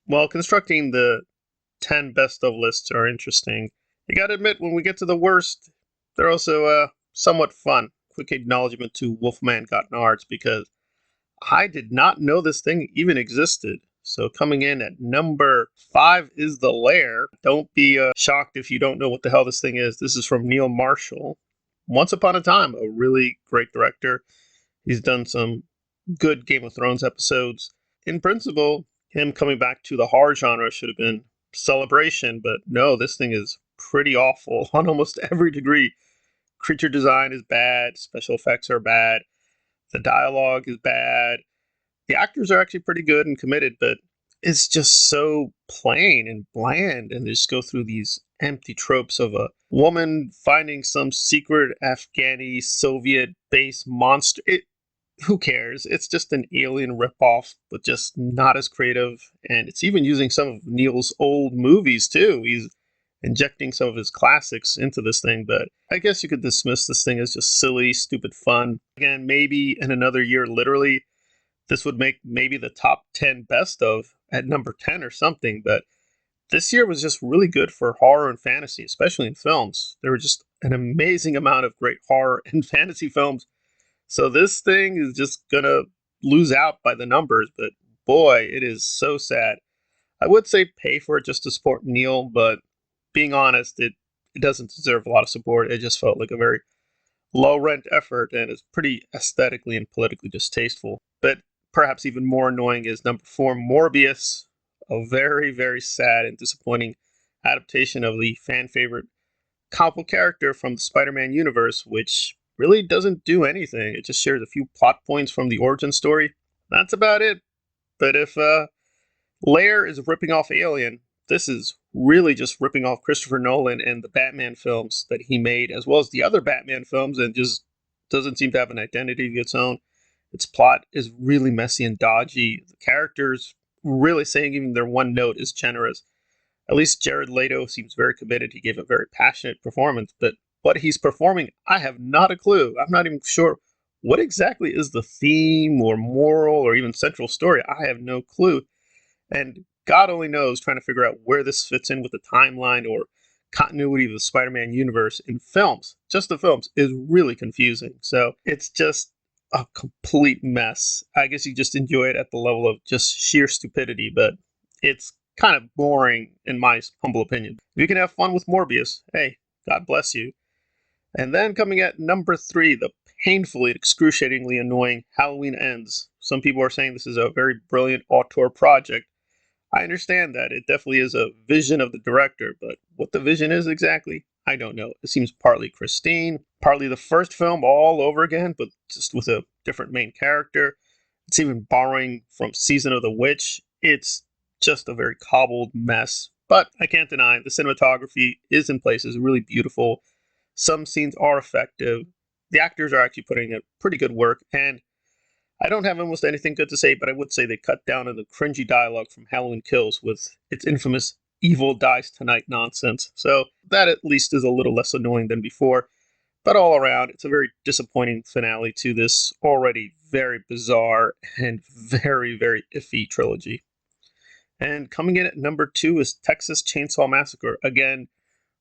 Well, constructing the 10 best of lists are interesting. You gotta admit, when we get to the worst, they're also somewhat fun. Quick acknowledgement to Wolfman Got Nards because I did not know this thing even existed. So coming in at number 5 is The Lair. Don't be shocked if you don't know what the hell this thing is. This is from Neil Marshall. Once upon a time, a really great director. He's done some good Game of Thrones episodes. In principle, him coming back to the horror genre should have been celebration, but no, this thing is pretty awful on almost every degree. Creature design is bad, special effects are bad, the dialogue is bad. The actors are actually pretty good and committed, but it's just so plain and bland, and they just go through these empty tropes of a woman finding some secret Afghani Soviet base monster. Who cares? It's just an Alien ripoff, but just not as creative. And it's even using some of Neil's old movies too. He's injecting some of his classics into this thing, but I guess you could dismiss this thing as just silly, stupid fun. Again, maybe in another year, literally, this would make maybe the top 10 best of at number 10 or something, but this year was just really good for horror and fantasy, especially in films. There were just an amazing amount of great horror and fantasy films, so this thing is just gonna lose out by the numbers, but boy, it is so sad. I would say pay for it just to support Neil, but being honest, it doesn't deserve a lot of support. It just felt like a very low rent effort and is pretty aesthetically and politically distasteful. But perhaps even more annoying is number 4, Morbius, a very, very sad and disappointing adaptation of the fan favorite comic book character from the Spider-Man universe, which really doesn't do anything. It just shares a few plot points from the origin story. That's about it. But if Lair is ripping off Alien, this is really just ripping off Christopher Nolan and the Batman films that he made, as well as the other Batman films, and just doesn't seem to have an identity of its own. Its plot is really messy and dodgy. The characters really saying even their one note is generous. At least Jared Leto seems very committed. He gave a very passionate performance, but what he's performing, I have not a clue. I'm not even sure what exactly is the theme or moral or even central story. I have no clue. And God only knows trying to figure out where this fits in with the timeline or continuity of the Spider Man universe in films, just the films, is really confusing. So it's just a complete mess. I guess you just enjoy it at the level of just sheer stupidity, but it's kind of boring in my humble opinion. If you can have fun with Morbius, hey, God bless you. And then coming at number 3, the painfully, excruciatingly annoying Halloween Ends. Some people are saying this is a very brilliant auteur project. I understand that. It definitely is a vision of the director, but what the vision is exactly, I don't know. It seems partly Christine, partly the first film all over again, but just with a different main character. It's even borrowing from Season of the Witch. It's just a very cobbled mess. But I can't deny the cinematography is in places really beautiful. Some scenes are effective. The actors are actually putting in pretty good work, and I don't have almost anything good to say, but I would say they cut down on the cringy dialogue from Halloween Kills with its infamous evil dies tonight nonsense. So that at least is a little less annoying than before. But all around, it's a very disappointing finale to this already very bizarre and very, very iffy trilogy. And coming in at number 2 is Texas Chainsaw Massacre. Again,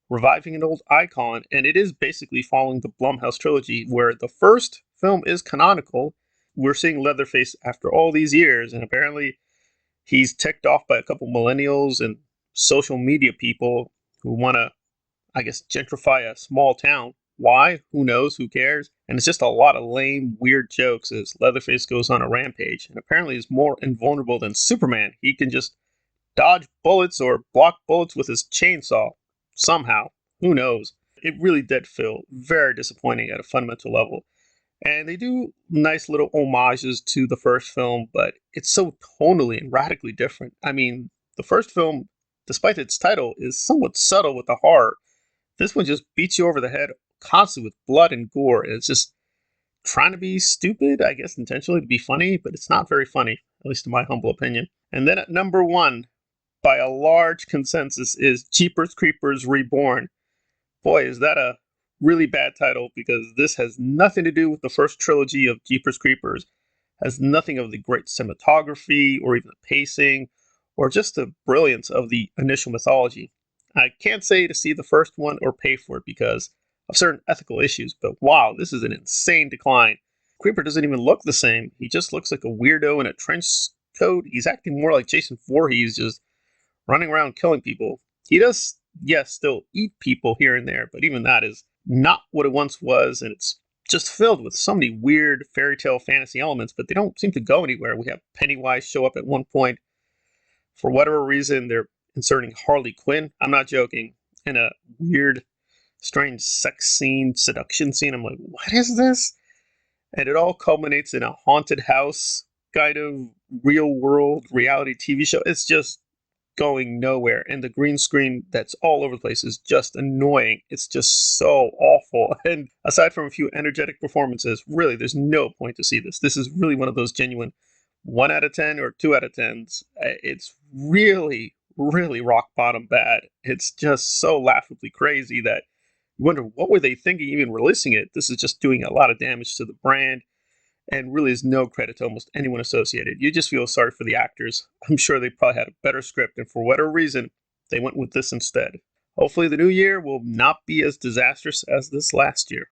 reviving an old icon, and it is basically following the Blumhouse trilogy, where the first film is canonical. We're seeing Leatherface after all these years, and apparently he's ticked off by a couple millennials and social media people who want to, I guess, gentrify a small town. Why? Who knows? Who cares? And it's just a lot of lame, weird jokes as Leatherface goes on a rampage, and apparently is more invulnerable than Superman. He can just dodge bullets or block bullets with his chainsaw somehow. Who knows? It really did feel very disappointing at a fundamental level. And they do nice little homages to the first film, but it's so tonally and radically different. I mean, the first film, despite its title, is somewhat subtle with the horror. This one just beats you over the head constantly with blood and gore. And it's just trying to be stupid, I guess intentionally to be funny, but it's not very funny, at least in my humble opinion. And then at number 1, by a large consensus, is Jeepers Creepers Reborn. Boy, is that a really bad title, because this has nothing to do with the first trilogy of Jeepers Creepers, has nothing of the great cinematography or even the pacing or just the brilliance of the initial mythology. I can't say to see the first one or pay for it because of certain ethical issues, but wow, this is an insane decline. Creeper doesn't even look the same. He just looks like a weirdo in a trench coat. He's acting more like Jason Voorhees, just running around killing people. He does, yes, still eat people here and there, but even that is not what it once was, and it's just filled with so many weird fairy tale fantasy elements, but they don't seem to go anywhere. We have Pennywise show up at one point. For whatever reason, they're inserting Harley Quinn. I'm not joking. In a weird, strange sex scene, seduction scene. I'm like, what is this? And it all culminates in a haunted house kind of real world reality TV show. It's just going nowhere. And the green screen that's all over the place is just annoying. It's just so awful. And aside from a few energetic performances, really, there's no point to see this. This is really one of those genuine 1 out of 10 or 2 out of 10s. It's really, really rock bottom bad. It's just so laughably crazy that you wonder what were they thinking even releasing it. This is just doing a lot of damage to the brand and really is no credit to almost anyone associated. You just feel sorry for the actors. I'm sure they probably had a better script, and for whatever reason, they went with this instead. Hopefully, the new year will not be as disastrous as this last year.